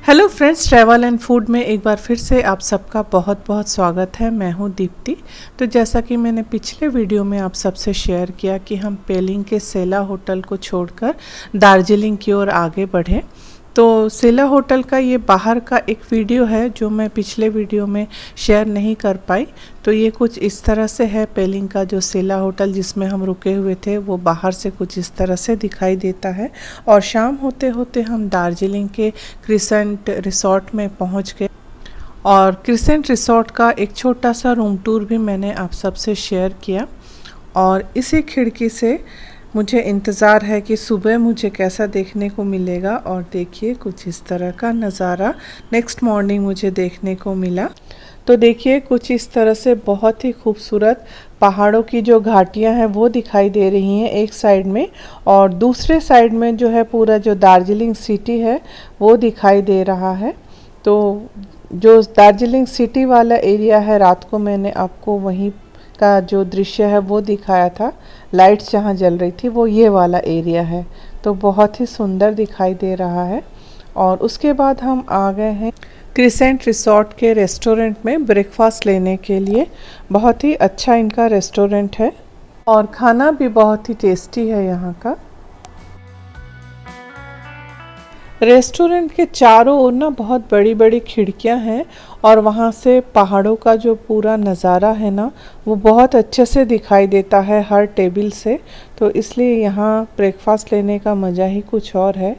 Hello friends, travel and food में एक बार फिर से आप सबका बहुत बहुत स्वागत है। मैं हूं दीप्ति। तो जैसा कि मैंने पिछले वीडियो में आप सबसे शेयर किया कि हम पेलिंग के सेला होटल को छोड़कर दार्जिलिंग की ओर आगे बढ़े। तो सेला होटल का ये बाहर का एक वीडियो है जो मैं पिछले वीडियो में शेयर नहीं कर पाई। तो ये कुछ इस तरह से है पेलिंग का जो सेला होटल जिसमें हम रुके हुए थे, वो बाहर से कुछ इस तरह से दिखाई देता है। और शाम होते होते हम दार्जिलिंग के क्रिसेंट रिसोर्ट में पहुंच गए और क्रिसेंट रिसोर्ट का एक छोटा सा रूम टूर भी मैंने आप सबसे शेयर किया। और इसी खिड़की से मुझे इंतज़ार है कि सुबह मुझे कैसा देखने को मिलेगा। और देखिए कुछ इस तरह का नज़ारा नेक्स्ट मॉर्निंग मुझे देखने को मिला। तो देखिए कुछ इस तरह से बहुत ही खूबसूरत पहाड़ों की जो घाटियां हैं वो दिखाई दे रही हैं एक साइड में, और दूसरे साइड में जो है पूरा जो दार्जिलिंग सिटी है वो दिखाई दे रहा है। तो जो दार्जिलिंग सिटी वाला एरिया है, रात को मैंने आपको वहीं का जो दृश्य है वो दिखाया था। लाइट्स जहाँ जल रही थी वो ये वाला एरिया है। तो बहुत ही सुंदर दिखाई दे रहा है। और उसके बाद हम आ गए हैं क्रिसेंट रिसोर्ट के रेस्टोरेंट में ब्रेकफास्ट लेने के लिए। बहुत ही अच्छा इनका रेस्टोरेंट है और खाना भी बहुत ही टेस्टी है यहाँ का। रेस्टोरेंट के चारों ओर ना बहुत बड़ी बड़ी खिड़कियां हैं और वहाँ से पहाड़ों का जो पूरा नज़ारा है ना वो बहुत अच्छे से दिखाई देता है हर टेबल से। तो इसलिए यहाँ ब्रेकफास्ट लेने का मज़ा ही कुछ और है।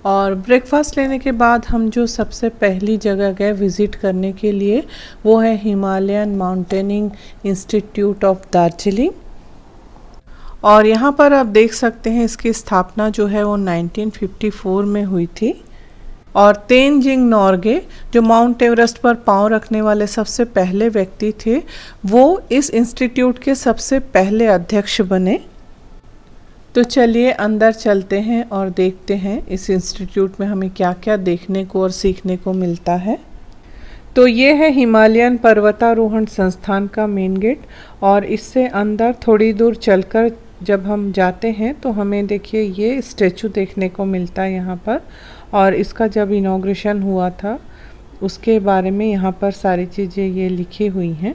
और ब्रेकफास्ट लेने के बाद हम जो सबसे पहली जगह गए विज़िट करने के लिए वो है Himalayan Mountaineering Institute of Darjeeling. और यहाँ पर आप देख सकते हैं इसकी स्थापना जो है वो 1954 में हुई थी। और तेनजिंग नोर्गे जो माउंट एवरेस्ट पर पांव रखने वाले सबसे पहले व्यक्ति थे, वो इस इंस्टीट्यूट के सबसे पहले अध्यक्ष बने। तो चलिए अंदर चलते हैं और देखते हैं इस इंस्टीट्यूट में हमें क्या क्या देखने को और सीखने को मिलता है। तो ये है हिमालयन पर्वतारोहण संस्थान का मेन गेट। और इससे अंदर थोड़ी दूर चलकर जब हम जाते हैं तो हमें देखिए ये स्टैचू देखने को मिलता है यहाँ पर। और इसका जब इनॉग्रेशन हुआ था उसके बारे में यहाँ पर सारी चीज़ें ये लिखी हुई हैं।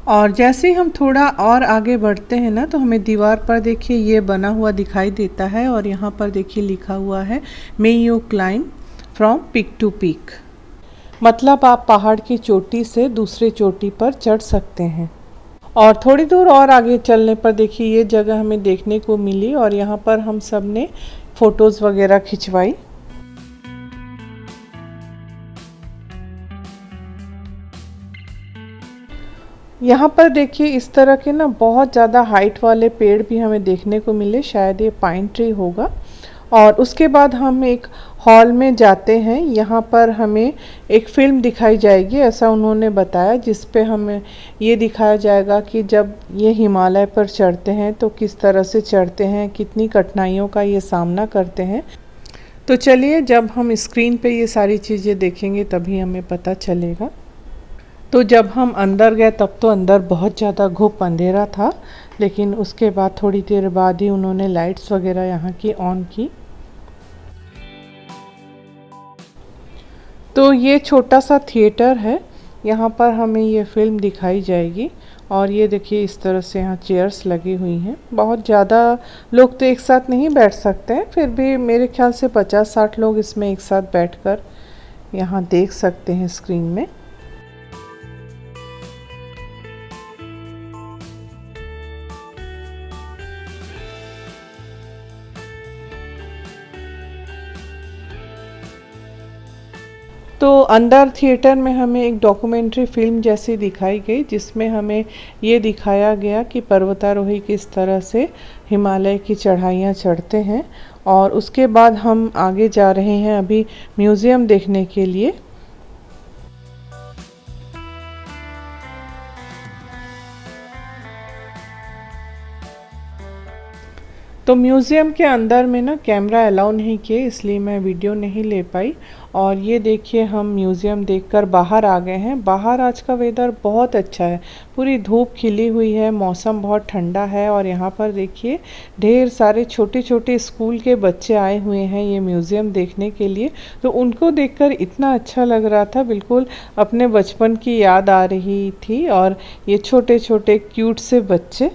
और जैसे ही हम थोड़ा और आगे बढ़ते हैं ना तो हमें दीवार पर देखिए ये बना हुआ दिखाई देता है। और यहाँ पर देखिए लिखा हुआ है may you climb from peak to peak, मतलब आप पहाड़ की चोटी से दूसरे चोटी पर चढ़ सकते हैं। और थोड़ी दूर और आगे चलने पर देखिए ये जगह हमें देखने को मिली और यहाँ पर हम सब ने फ़ोटोज़ वगैरह खिंचवाई। यहाँ पर देखिए इस तरह के ना बहुत ज़्यादा हाइट वाले पेड़ भी हमें देखने को मिले, शायद ये पाइन ट्री होगा। और उसके बाद हम एक हॉल में जाते हैं। यहाँ पर हमें एक फ़िल्म दिखाई जाएगी, ऐसा उन्होंने बताया, जिस पे हमें ये दिखाया जाएगा कि जब ये हिमालय पर चढ़ते हैं तो किस तरह से चढ़ते हैं, कितनी कठिनाइयों का ये सामना करते हैं। तो चलिए जब हम स्क्रीन पे ये सारी चीज़ें देखेंगे तभी हमें पता चलेगा। तो जब हम अंदर गए तब तो अंदर बहुत ज़्यादा घुप अंधेरा था, लेकिन उसके बाद थोड़ी देर बाद ही उन्होंने लाइट्स वगैरह यहाँ की ऑन की। तो ये छोटा सा थिएटर है, यहाँ पर हमें ये फिल्म दिखाई जाएगी। और ये देखिए इस तरह से यहाँ चेयर्स लगी हुई हैं। बहुत ज़्यादा लोग तो एक साथ नहीं बैठ सकते हैं, फिर भी मेरे ख्याल से 50-60 लोग इसमें एक साथ बैठकर यहाँ देख सकते हैं स्क्रीन में। तो अंदर थिएटर में हमें एक डॉक्यूमेंट्री फिल्म जैसी दिखाई गई, जिसमें हमें ये दिखाया गया कि पर्वतारोही किस तरह से हिमालय की चढ़ाइयाँ चढ़ते हैं। और उसके बाद हम आगे जा रहे हैं अभी म्यूज़ियम देखने के लिए। तो तो म्यूज़ियम के अंदर में ना कैमरा अलाउ नहीं किए, इसलिए मैं वीडियो नहीं ले पाई। और ये देखिए हम म्यूज़ियम देखकर बाहर आ गए हैं। बाहर आज का वेदर बहुत अच्छा है, पूरी धूप खिली हुई है, मौसम बहुत ठंडा है। और यहाँ पर देखिए ढेर सारे छोटे छोटे स्कूल के बच्चे आए हुए हैं ये म्यूज़ियम देखने के लिए। तो उनको देखकर इतना अच्छा लग रहा था, बिल्कुल अपने बचपन की याद आ रही थी। और ये छोटे छोटे क्यूट से बच्चे।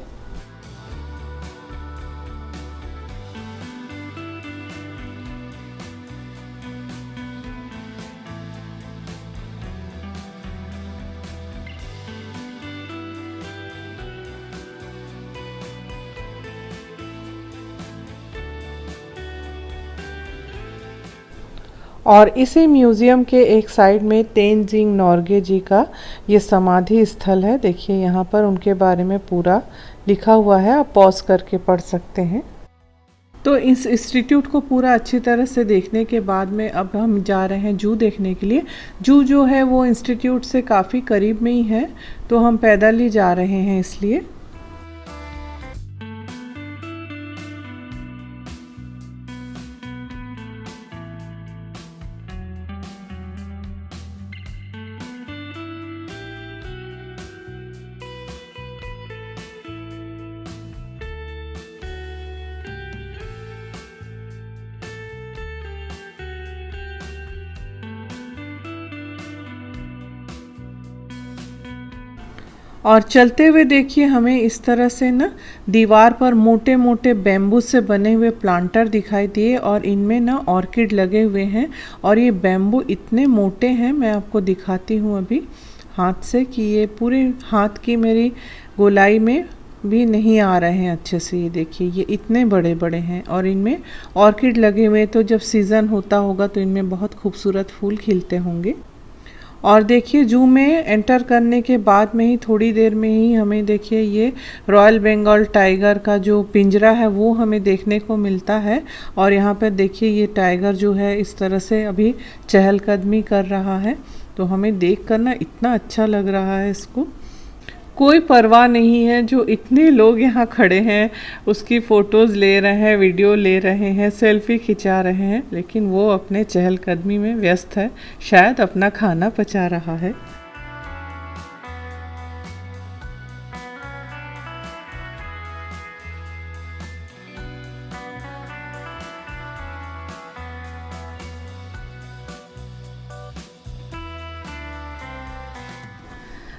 और इसी म्यूज़ियम के एक साइड में तेनजिंग नोर्गे जी का ये समाधि स्थल है। देखिए यहाँ पर उनके बारे में पूरा लिखा हुआ है, आप पॉज करके पढ़ सकते हैं। तो इस इंस्टीट्यूट को पूरा अच्छी तरह से देखने के बाद में अब हम जा रहे हैं जू देखने के लिए। जू जो है वो इंस्टीट्यूट से काफ़ी करीब में ही है, तो हम पैदल ही जा रहे हैं इसलिए। और चलते हुए देखिए हमें इस तरह से ना दीवार पर मोटे मोटे बैम्बू से बने हुए प्लांटर दिखाई दिए, और इनमें ना ऑर्किड लगे हुए हैं। और ये बैम्बू इतने मोटे हैं, मैं आपको दिखाती हूँ अभी हाथ से कि ये पूरे हाथ की मेरी गोलाई में भी नहीं आ रहे हैं अच्छे से। ये देखिए ये इतने बड़े बड़े हैं और इनमें ऑर्किड लगे हुए हैं, तो जब सीज़न होता होगा तो इनमें बहुत खूबसूरत फूल खिलते होंगे। और देखिए जू में एंटर करने के बाद में ही थोड़ी देर में ही हमें देखिए ये रॉयल बंगाल टाइगर का जो पिंजरा है वो हमें देखने को मिलता है। और यहाँ पर देखिए ये टाइगर जो है इस तरह से अभी चहलकदमी कर रहा है, तो हमें देख कर ना इतना अच्छा लग रहा है इसको। कोई परवाह नहीं है, जो इतने लोग यहाँ खड़े हैं उसकी फ़ोटोज़ ले रहे हैं, वीडियो ले रहे हैं, सेल्फी खिंचा रहे हैं, लेकिन वो अपने चहलकदमी में व्यस्त है, शायद अपना खाना पचा रहा है।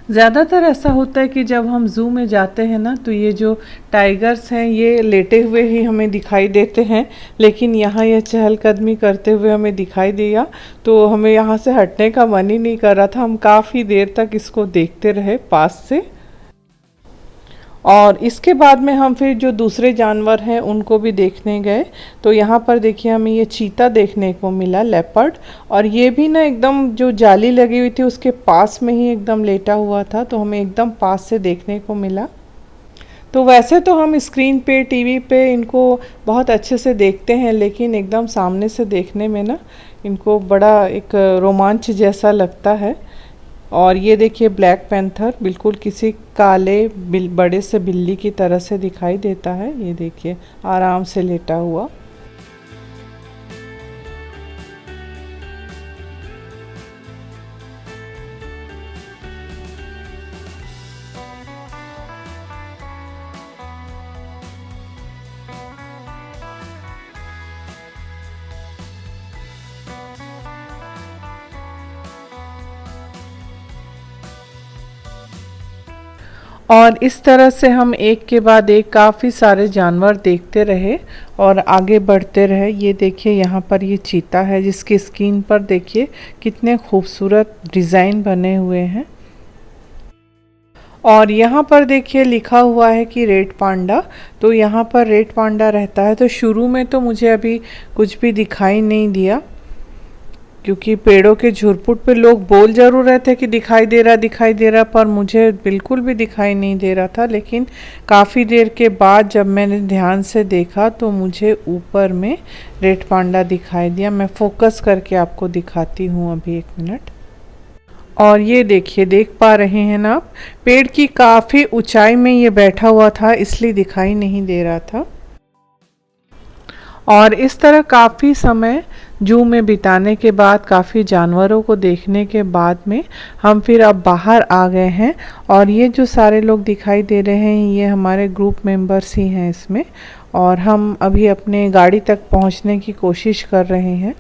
ज़्यादातर ऐसा होता है कि जब हम ज़ू में जाते हैं ना, तो ये जो टाइगर्स हैं ये लेटे हुए ही हमें दिखाई देते हैं, लेकिन यहाँ ये चहलकदमी करते हुए हमें दिखाई दिया, तो हमें यहाँ से हटने का मन ही नहीं कर रहा था। हम काफ़ी देर तक इसको देखते रहे पास से। और इसके बाद में हम फिर जो दूसरे जानवर हैं उनको भी देखने गए। तो यहाँ पर देखिए हमें ये चीता देखने को मिला, लेपर्ड। और ये भी ना एकदम जो जाली लगी हुई थी उसके पास में ही एकदम लेटा हुआ था, तो हमें एकदम पास से देखने को मिला। तो वैसे तो हम स्क्रीन पे टीवी पे इनको बहुत अच्छे से देखते हैं, लेकिन एकदम सामने से देखने में ना इनको बड़ा एक रोमांच जैसा लगता है। और ये देखिए ब्लैक पैंथर बिल्कुल किसी काले बड़े से बिल्ली की तरह से दिखाई देता है। ये देखिए आराम से लेटा हुआ। और इस तरह से हम एक के बाद एक काफ़ी सारे जानवर देखते रहे और आगे बढ़ते रहे। ये देखिए यहाँ पर ये चीता है जिसकी स्किन पर देखिए कितने खूबसूरत डिज़ाइन बने हुए हैं। और यहाँ पर देखिए लिखा हुआ है कि रेड पांडा, तो यहाँ पर रेड पांडा रहता है। तो शुरू में तो मुझे अभी कुछ भी दिखाई नहीं दिया, क्योंकि पेड़ों के झुरपुट पे लोग बोल जरूर रहे थे कि दिखाई दे रहा, पर मुझे बिल्कुल भी दिखाई नहीं दे रहा था। लेकिन काफ़ी देर के बाद जब मैंने ध्यान से देखा तो मुझे ऊपर में रेड पांडा दिखाई दिया। मैं फोकस करके आपको दिखाती हूँ अभी, एक मिनट। और ये देखिए, देख पा रहे हैं ना आप, पेड़ की काफ़ी ऊंचाई में ये बैठा हुआ था, इसलिए दिखाई नहीं दे रहा था। और इस तरह काफ़ी समय जू में बिताने के बाद, काफ़ी जानवरों को देखने के बाद में हम फिर अब बाहर आ गए हैं। और ये जो सारे लोग दिखाई दे रहे हैं ये हमारे ग्रुप मेंबर्स ही हैं इसमें। और हम अभी अपने गाड़ी तक पहुंचने की कोशिश कर रहे हैं।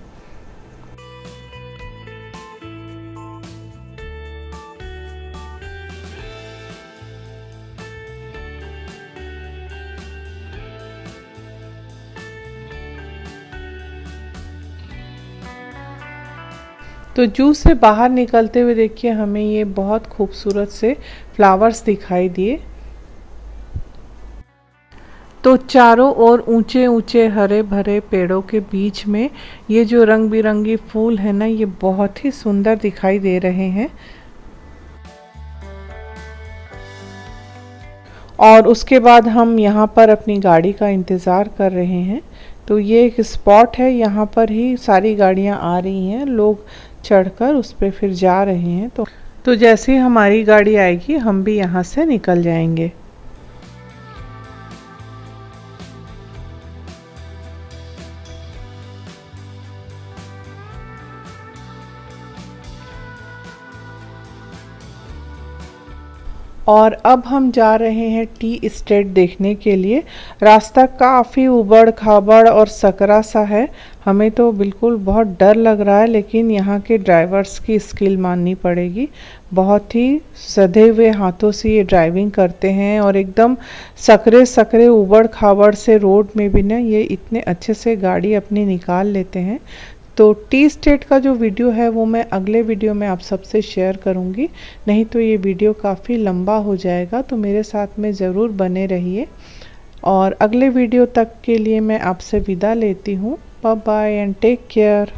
तो जू से बाहर निकलते हुए देखिए हमें ये बहुत खूबसूरत से फ्लावर्स दिखाई दिए। तो चारों ओर ऊंचे ऊंचे हरे भरे पेड़ों के बीच में ये जो रंग बिरंगी फूल है ना, ये बहुत ही सुंदर दिखाई दे रहे हैं। और उसके बाद हम यहाँ पर अपनी गाड़ी का इंतज़ार कर रहे हैं। तो ये एक स्पॉट है, यहाँ पर ही सारी गाड़ियाँ आ रही हैं, लोग चढ़कर उस पर फिर जा रहे हैं। तो जैसे ही हमारी गाड़ी आएगी हम भी यहाँ से निकल जाएंगे। और अब हम जा रहे हैं टी स्टेट देखने के लिए। रास्ता काफ़ी उबड़ खाबड़ और सकरा सा है, हमें तो बिल्कुल बहुत डर लग रहा है, लेकिन यहाँ के ड्राइवर्स की स्किल माननी पड़ेगी। बहुत ही सधे हुए हाथों से ये ड्राइविंग करते हैं और एकदम सकरे सकरे उबड़ खाबड़ से रोड में भी ना ये इतने अच्छे से गाड़ी अपनी निकाल लेते हैं। तो टी स्टेट का जो वीडियो है वो मैं अगले वीडियो में आप सबसे शेयर करूंगी, नहीं तो ये वीडियो काफ़ी लंबा हो जाएगा। तो मेरे साथ में ज़रूर बने रहिए। और अगले वीडियो तक के लिए मैं आपसे विदा लेती हूँ। Bye bye and take care.